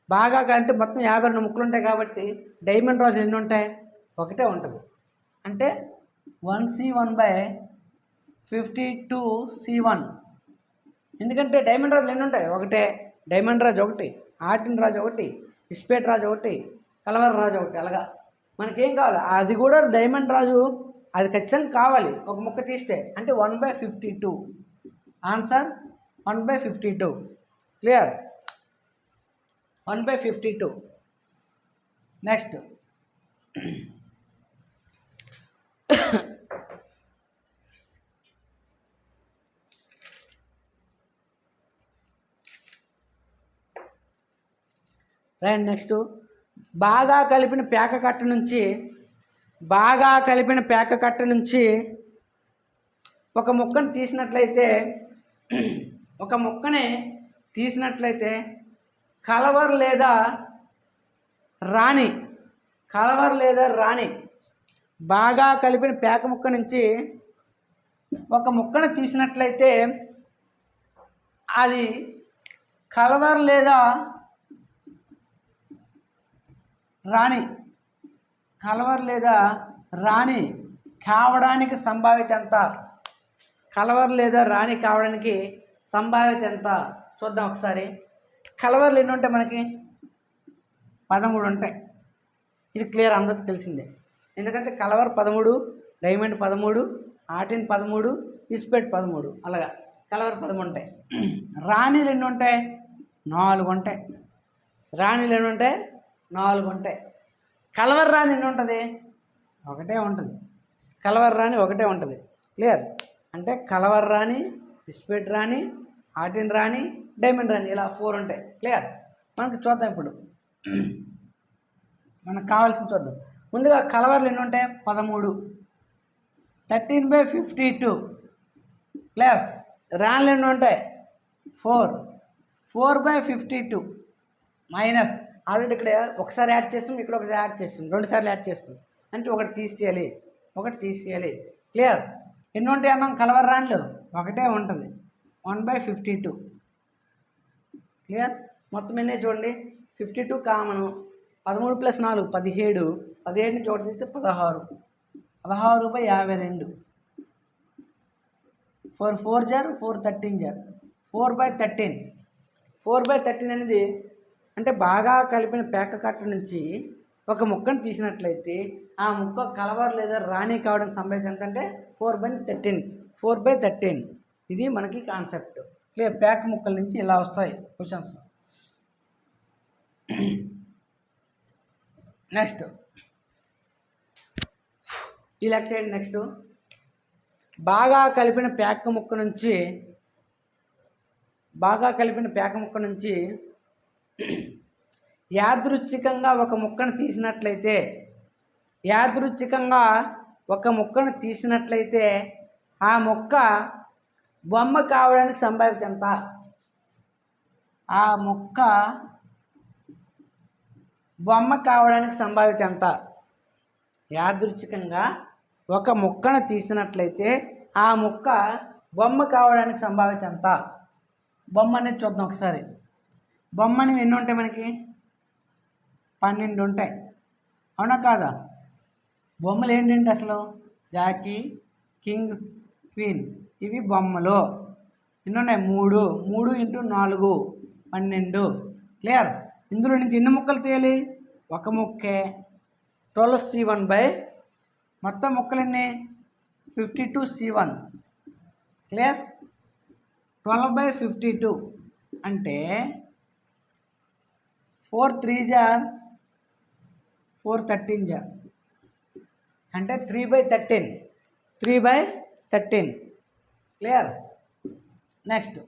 బాగా కలిపితే మొత్తం 52 ముక్కలు ఉంటాయి కాబట్టి డైమండ్ రాజు ఎన్ని ఉంటాయి? 1 ఉంటుంది. అంటే 1C1/52C1. ఎందుకంటే డైమండ్ రాజులు ఎన్ని ఉంటాయి? 1. డైమండ్ రాజు 1, ఆర్టిన్ రాజు 1, ఇస్పేట్ రాజు 1, కలవర్ రాజు 1. అలాగా మనకేం కావాలి? అది కూడా డైమండ్ రాజు అది ఖచ్చితంగా కావాలి ఒక ముక్క తీస్తే. అంటే 1/52. Answer 1/52. Clear. 1/52. Next right. Next బాగా కలిపిన పేక కట్ట నుంచి ఒక ముక్కను తీసినట్లయితే కలవర్ లేదా రాణి బాగా కలిపిన పేక ముక్క నుంచి ఒక ముక్కను తీసినట్లయితే అది కలవర్ లేదా రాణి కావడానికి సంభావ్యత ఎంత? కలవర్ లేదా రాణి కావడానికి సంభావ్యత ఎంత చూద్దాం ఒకసారి. కలవర్లు ఎన్ని ఉంటాయి మనకి? 13 ఉంటాయి. ఇది క్లియర్, అందరికీ తెలిసిందే. ఎందుకంటే కలవర్ 13, డైమండ్ 13, ఆటిన్ 13, ఇస్పెట్ 13, అలాగా కలవర్ 13 ఉంటాయి. రాణీలు ఎన్ని ఉంటాయి? 4 ఉంటాయి. రాణీలు ఎన్ని ఉంటాయి? 4 ఉంటాయి. కలవర్ రాణి ఎన్ని ఉంటుంది? ఒకటే ఉంటుంది. కలవర్ రాణి ఒకటే ఉంటుంది. క్లియర్? అంటే కలవర్ రాణి, ఇస్పెట్ రాణి, ఆటిన్ రాణి, డైమండ్ రాణి, ఇలా 4 ఉంటాయి. క్లియర్? మనకు చూద్దాం ఇప్పుడు. మనకు కావాల్సింది చూద్దాం. ముందుగా కలవర్లు ఎన్ని ఉంటాయి? 13. 13/52 ప్లస్ రాణులు ఎన్ని ఉంటాయి? 4. 4/52 మైనస్ ఆల్రెడీ ఇక్కడ ఒకసారి యాడ్ చేస్తాం, ఇక్కడ ఒకసారి యాడ్ చేస్తాం, 2 సార్లు యాడ్ చేస్తాం. అంటే ఒకటి తీసేయాలి. క్లియర్? ఎన్ని ఉంటాయి అన్నాం? కలవర్ రాణులు ఒకటే ఉంటుంది, 1/52. క్లియర్? మొత్తం ఎన్ని చూడండి, 52 కామను, 13 + 4 17, 17 నుంచి ఒకటి తీస్తే 16, 16/52. 4 4 * 4 13 4/13. 4/13 అనేది అంటే బాగా కలిపిన పేక కట్ట నుంచి ఒక ముక్కను తీసినట్లయితే ఆ ముక్క కలవర్ లేదా రాణి కావడానికి సంభావ్యత ఎంత అంటే 4/13. 4/13 ఇది మనకి కాన్సెప్ట్. క్లియర్? పేక ముక్కల నుంచి ఇలా వస్తాయి క్వశ్చన్స్. నెక్స్ట్ ఈ లెక్క చేయండి. నెక్స్ట్ బాగా కలిపిన పేక ముక్క నుంచి యాదృచ్ఛికంగా ఒక ముక్కను తీసినట్లయితే ఆ ముక్క బొమ్మ కావడానికి సంభావ్యత ఎంత? యాదృచ్ఛికంగా ఒక ముక్కను తీసినట్లయితే ఆ ముక్క బొమ్మ కావడానికి సంభావ్యత ఎంత? బొమ్మ అనేది చూద్దాం ఒకసారి. బొమ్మ అనేవి ఎన్ని ఉంటాయి మనకి? 12 ఉంటాయి. అవునా కాదా? బొమ్మలు ఏంటంటే అసలు జాకీ, కింగ్, క్వీన్, ఇవి బొమ్మలు. ఎన్ని ఉన్నాయి? 3. 3 × 4 12. క్లియర్? ఇందులో నుంచి ఎన్ని ముక్కలు తీయాలి? ఒక ముక్కే. 12C1 మొత్తం ముక్కలు ఎన్ని? 52C1. క్లియర్? 12/52 అంటే 4 3 4 13 అంటే 3/13. 3/13. క్లియర్? నెక్స్ట్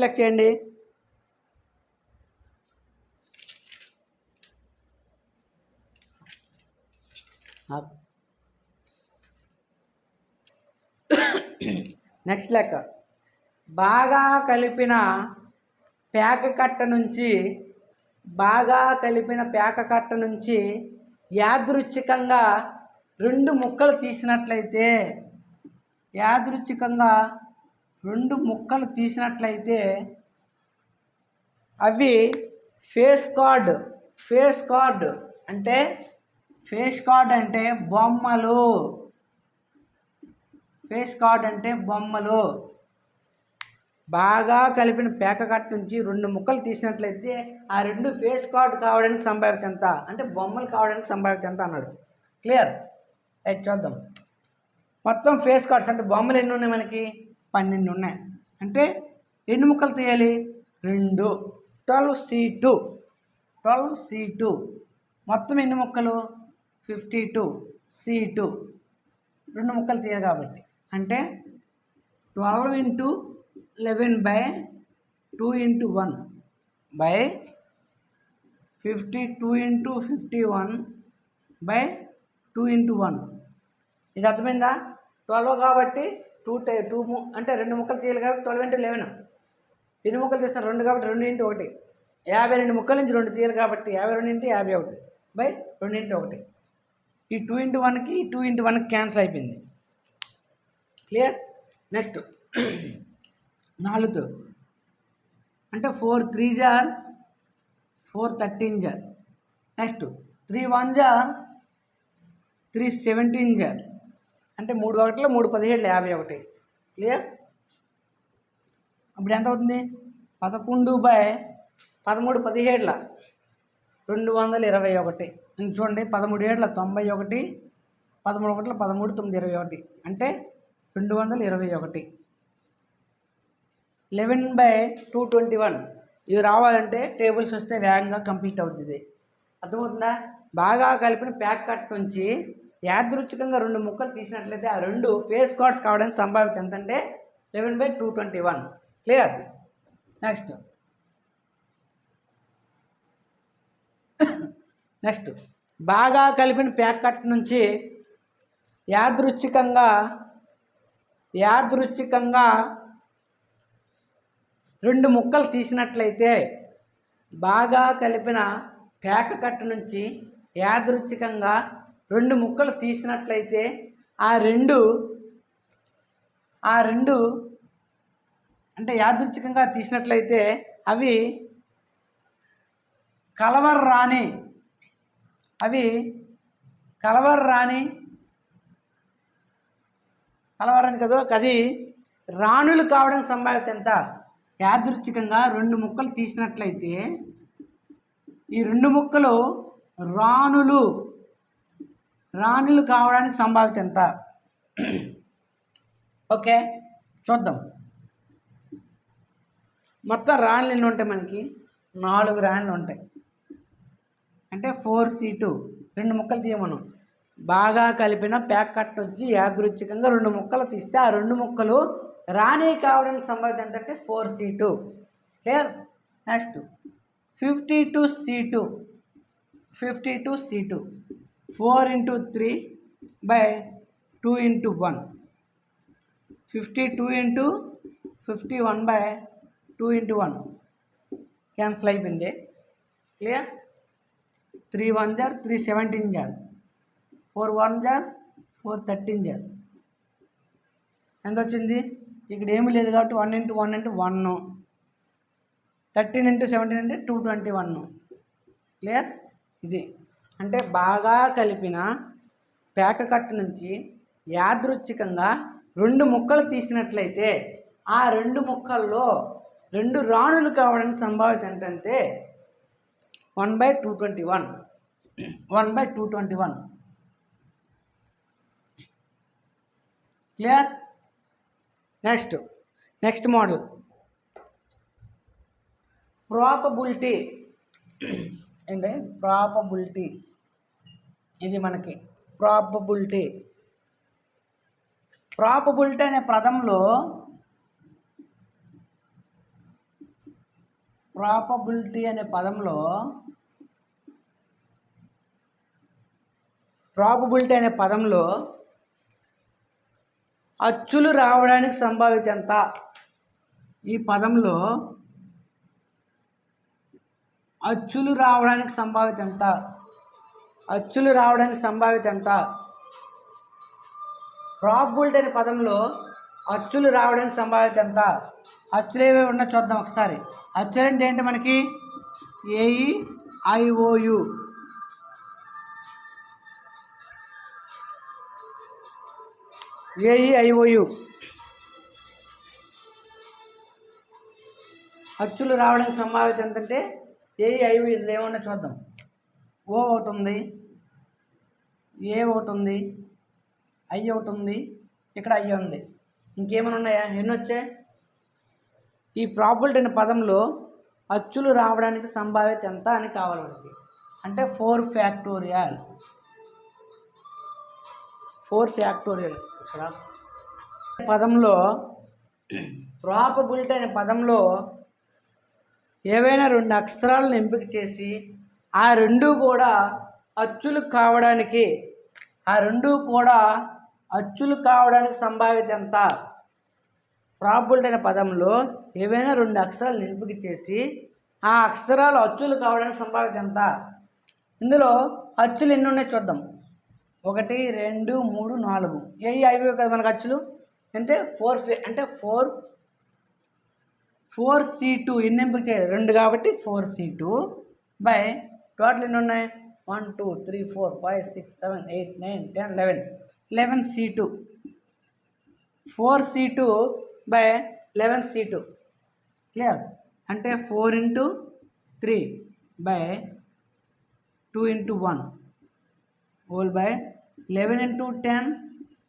లెక్క చేయండి. నెక్స్ట్ లెక్క బాగా కలిపిన పేక కట్ట నుంచి యాదృచ్ఛికంగా 2 ముక్కలు తీసినట్లయితే అవి ఫేస్ కార్డ్ అంటే బొమ్మలు. బాగా కలిపిన పేక కట్ట నుంచి 2 ముక్కలు తీసినట్లయితే ఆ 2 ఫేస్ కార్డ్ కావడానికి సంభావ్యత ఎంత? అంటే బొమ్మలు కావడానికి సంభావ్యత ఎంత అన్నాడు. క్లియర్? రైట్, చూద్దాం. మొత్తం ఫేస్ కార్డ్స్ అంటే బొమ్మలు ఎన్ని ఉన్నాయి మనకి? 12 ఉన్నాయి. అంటే ఎన్ని ముక్కలు తీయాలి? 2. 12C2. మొత్తం ఎన్ని ముక్కలు? 52C2. 2 ముక్కలు తీయాలి కాబట్టి అంటే 12 × 11/2 × 1/52 × 51/2 × 1. ఇది అర్థమైందా? 12 కాబట్టి 2 అంటే 2 ముక్కలు తీయాలి కాబట్టి 12 × 11. ఎన్ని ముక్కలు తీస్తాను? 2 కాబట్టి 2 × 1. 52 ముక్కల నుంచి 2 తీయాలి కాబట్టి 52 × 51/2 × 1. ఈ 2 × 1కి 2 × 1కి క్యాన్సిల్ అయిపోయింది. క్లియర్? నెక్స్ట్ 4 అంటే 4 3 4 13. నెక్స్ట్ 3 1 3 17 జార్ అంటే 3 ఒకటిలో 3 17 51. క్లియర్? అప్పుడు ఎంత అవుతుంది? 11/13 17 221. చూడండి 13 ఏళ్ళ 91, 13 ఒకటిలో 13 9 21 అంటే 221. 11/221 ఇవి రావాలంటే టేబుల్స్ వస్తే వేగంగా కంప్లీట్ అవుతుంది. అర్థమవుతుందా? బాగా కలిపిన ప్యాక్ కట్ నుంచి యాదృచ్ఛికంగా 2 ముక్కలు తీసినట్లయితే ఆ 2 ఫేస్ కార్డ్స్ కావడానికి సంభావ్యత ఎంత అంటే 11/221. క్లియర్? నెక్స్ట్ బాగా కలిపిన ప్యాక్ కట్ నుంచి యాదృచ్ఛికంగా 2 ముక్కలు తీసినట్లయితే బాగా కలిపిన ప్యాక్ కట్ నుంచి యాదృచ్ఛికంగా 2 ముక్కలు తీసినట్లయితే ఆ రెండు అంటే యాదృచ్ఛికంగా తీసినట్లయితే అవి కలవరాని కదా, అది రాణులు కావడానికి సంభావ్యత ఎంత? యాదృచ్ఛికంగా 2 ముక్కలు తీసినట్లయితే ఈ 2 ముక్కలు రాణులు కావడానికి సంభావ్యత ఎంత? ఓకే, చూద్దాం. మొత్తం రాణులు ఎన్ని ఉంటాయి? మనకి 4 రాణులు ఉంటాయి. అంటే 4C2 2 ముక్కలు తీయమను. బాగా కలిపిన ప్యాక్ కట్ వచ్చి యాదృచ్ఛికంగా 2 ముక్కలు తీస్తే ఆ 2 ముక్కలు రాణి కావడానికి సంభావ్యత ఎంత అంటే 4C2. Clear? Next 52C2 4 × 3/2 × 1 52 × 51/2 × 1 cancel అయిపోయింది. క్లియర్? 3 1 జార్ 3 17 జార్ 4 1 జార్ 4 13 జార్ ఎంత వచ్చింది? ఇక్కడ ఏమీ లేదు కాబట్టి 1 × 1 అంటే 1, 13 × 17 అంటే 221. క్లియర్? ఇది అంటే బాగా కలిపిన ప్యాక్ కట్ నుంచి యాదృచ్ఛికంగా 2 ముక్కలు తీసినట్లయితే ఆ 2 ముక్కల్లో 2 రాణులు కావడానికి సంభావ్యత ఏంటంటే 1/221. క్లియర్? Next model probability. ఏంటి ప్రాబబిలిటీ? ఇది మనకి ప్రాబబిలిటీ అనే పదంలో అచ్చులు రావడానికి సంభావ్యత ఎంత? ఈ పదంలో అచ్చులు రావడానికి సంభావ్యత ఎంత? ప్రాబబిలిటీ అనే పదంలో అచ్చులు రావడానికి సంభావ్యత ఎంత? అచ్చులు ఏవేవి ఉన్నా చూద్దాం ఒకసారి. అచ్చులు అంటే ఏంటి? మనకి AEIOU. అచ్చులు రావడానికి సంభావ్యత ఎంతంటే AEIOU ఇందులో ఏమన్నా చూద్దాం. O ఒకటి ఉంది, A ఒకటి ఉంది, I ఒకటి ఉంది, ఇక్కడ I ఉంది. ఇంకేమైనా ఉన్నాయా? ఎన్ని వచ్చాయి? ఈ ప్రాబబిలిటీ అనే పదంలో అచ్చులు రావడానికి సంభావ్యత ఎంత అని కావాలి మనకి. అంటే 4 ఫ్యాక్టోరియల్. పదంలో ప్రాబబిలిటీ అనే పదంలో ఏవైనా 2 అక్షరాలను ఎంపిక చేసి ఆ 2 కూడా అచ్చులు కావడానికి సంభావ్యత ఎంత? ప్రాబబిలిటీ అనే పదంలో ఏవైనా 2 అక్షరాలను ఎంపిక చేసి ఆ అక్షరాలు అచ్చులు కావడానికి సంభావ్యత ఎంత? ఇందులో అచ్చులు ఎన్ని ఉన్నాయి చూద్దాం. 1 2 3 4 AEIOU కదా మనకు అచ్చులు. అంటే 4C2 ఎన్ని ఎంపిక చేయాలి? 2 కాబట్టి 4C2 టోటల్ ఎన్ని ఉన్నాయి? 1 2 3 4 5 6 7 8 9 10 11 11c2 4c2 by 11c2 clear అంటే 4 into 3 by 2 into 1 whole by 11 into 10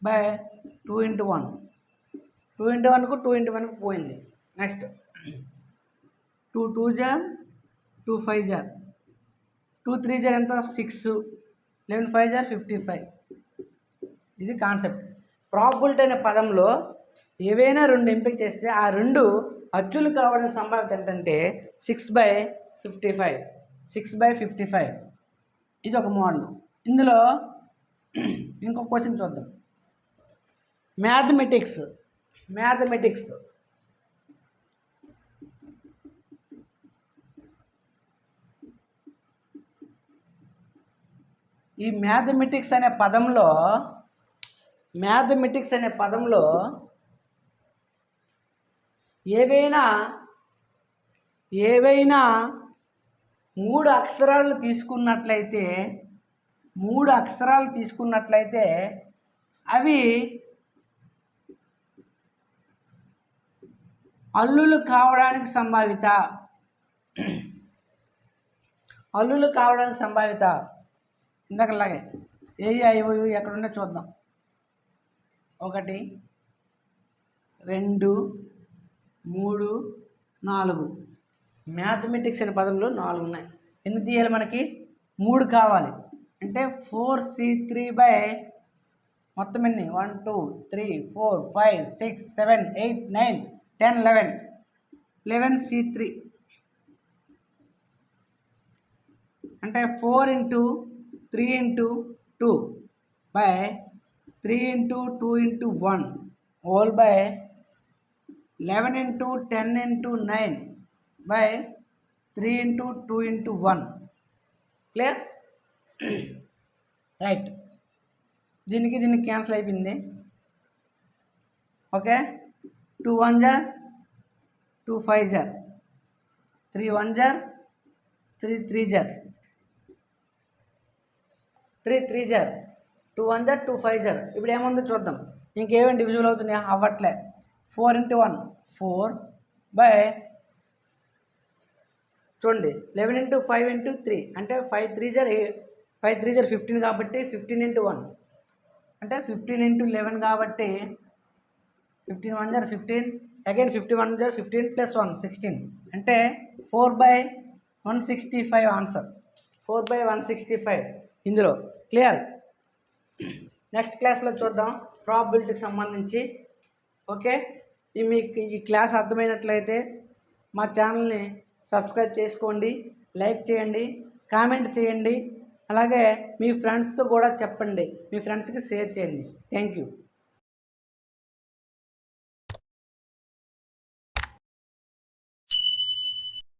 by 2 into 1 2 into 1 కు 2 into 1 కు పోయింది. నెక్స్ట్ 2 2 జార్ 2 5 జార్ 2 3 జార్ ఎంత 6 11 5 జార్ 55. ఇది కాన్సెప్ట్. ప్రాబబిలిటీ అనే పదంలో ఏవైనా రెండు ఎంపిక చేస్తే ఆ రెండు అచ్చులు కావడానికి సంభావ్యత ఏంటంటే 6/55 6/55. ఇది ఒక మోడల్. ఇందులో ఇంకొక క్వశ్చన్ చూద్దాం. మ్యాథమెటిక్స్ ఈ మ్యాథమెటిక్స్ అనే పదంలో ఏవైనా 3 అక్షరాలు తీసుకున్నట్లయితే అవి అల్లులు కావడానికి సంభావిత ఇందాకలాగే ఏఐఓయు ఎక్కడున్నా చూద్దాం. 1 2 3 4 మ్యాథమెటిక్స్ అనే పదంలో 4 ఉన్నాయి. ఎన్ని తీయాలి? మనకి 3 కావాలి. అంటే 4c3 by మొత్తం ఎన్ని 1 2 3 4 5 6 7 8 9 10 11 11c3 అంటే 4 into 3 into 2 by 3 into 2 into 1 whole by 11 into 10 into 9 by 3 into 2 into 1. Clear? Right. దీనికి క్యాన్సిల్ అయిపోయింది. ఓకే. 2 1 జార్ 2 5 జార్ 3 1 జార్ 3 3 జార్ 3 3 జార్ 2 1 జార్ 2 5 జార్. ఇప్పుడు ఏముందో చూద్దాం. ఇంకేమైనా డివిజిబుల్ అవుతున్నాయా? అవ్వట్లే. 4 into 1 4 by చూడండి 11 into 5 into 3 అంటే 5 3 జార్ 15 కాబట్టి 15 into 1 అంటే 15 into 11 కాబట్టి 15 1 జార్ 15 అగైన్ 51 జార్ 15 plus 1 16 అంటే 4/165 ఆన్సర్. 4/165 ఇందులో. క్లియర్? నెక్స్ట్ క్లాస్లో చూద్దాం ప్రాబబిలిటీకి సంబంధించి. ఓకే. మీకు ఈ క్లాస్ అర్థమైనట్లయితే మా ఛానల్ని సబ్స్క్రైబ్ చేసుకోండి, లైక్ చేయండి, కామెంట్ చేయండి, అలాగే మీ ఫ్రెండ్స్తో కూడా చెప్పండి, మీ ఫ్రెండ్స్కి షేర్ చేయండి. Thank you.